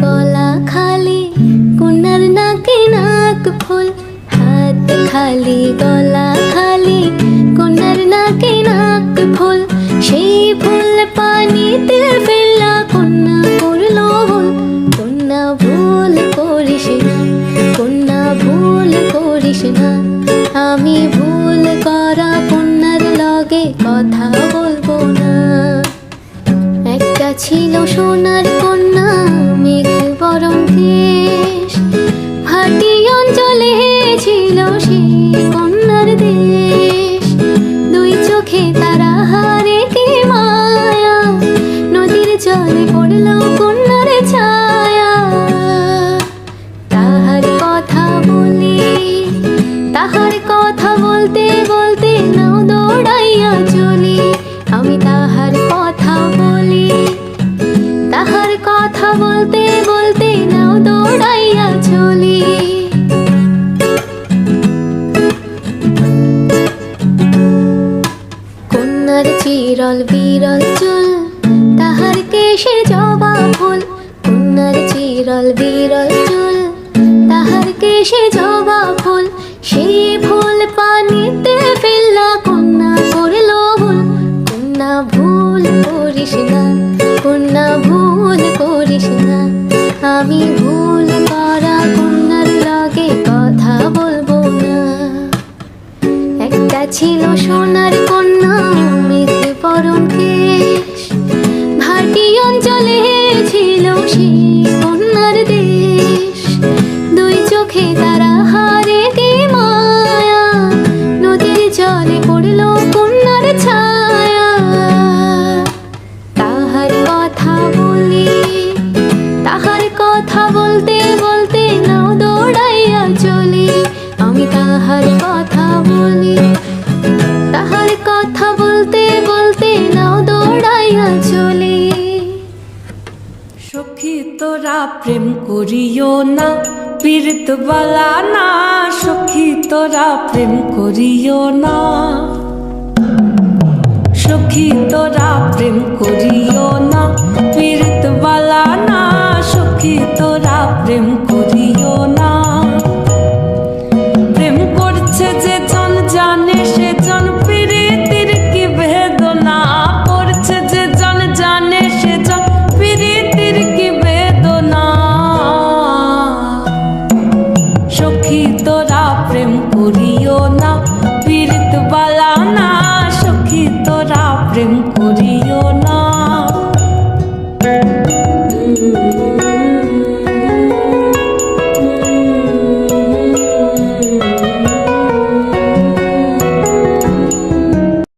গলা খালি, কন্যার নাকে নাক ফুল। হাত খালি গলা খালি, কন্যার নাকে নাক ফুল। সেই ফুল পানিতে ফেললা, কন্যা করলো ভুল। কন্যা ভুল করিস না, কন্যা ভুল করিস না। আমি ভুল করা কন্যার লগে কথা বলবো না। একটা ছিল সোনার কন্যা, মেঘ বরণ কেশ। ভাটি অঞ্চলে ছিল সেই কন্যার দেশ। দুই চোখে তারা হারে কি মায়া, নদীর জলে পড়লো কন্যার ছায়া। তাহার কথা বলি, তাহার কথা বলতে বলতে নাও দৌড়াইয়া চলি। আমি তাহার কথা বলি, তাহার কথা বলতে বলতে নাও দৌড়াইয়া চলি। কন্যার চিরল বিরল চুল, তাহার কেশে জবা ফুল। কন্যার চিরল বিরল চুল, তাহার কেশে জবা ফুল। সেই ফুল পানিতে ফেললা, কন্যা করলো ভুল। কন্যা ভুল করিস না, কন্যা ভুল করিস না। আমি ভুল করা কন্যার লগে কথা বলবো না। একটা ছিল সোনার কন্যা, মেঘ বরণ কেশ। ভাটি অঞ্চলে ছিল সেই কন্যার দেশ। দুই চোখে তারা হারে কি মায়া, নদীর জলে পড়লো কন্যার ছায়া। তাহার কথা বলি, তাহার কথা বলতে বলতে নাও দৌড়াইয়া চলি। আমি তাহার কথা বলি, তাহার কথা বলতে বলতে নাও দৌড়াইয়া চলি। সখী তোরা প্রেম করিও না, পীড়িত বালা না। সখী তোরা প্রেম করিও না, সখী তোরা প্রেম করিও না, পীড়িত বালা না। সখী তোরা প্রেম করিও না। প্রেম করছে যে জন জানে, সে জন পীড়িতির কি বেদনা। করছে যে জন জানে, সে জন পীড়িতির কি বেদনা। সখী তোরা প্রেম করিও না, পীড়িত বালা না। সখী তোরা প্রেম করিও না।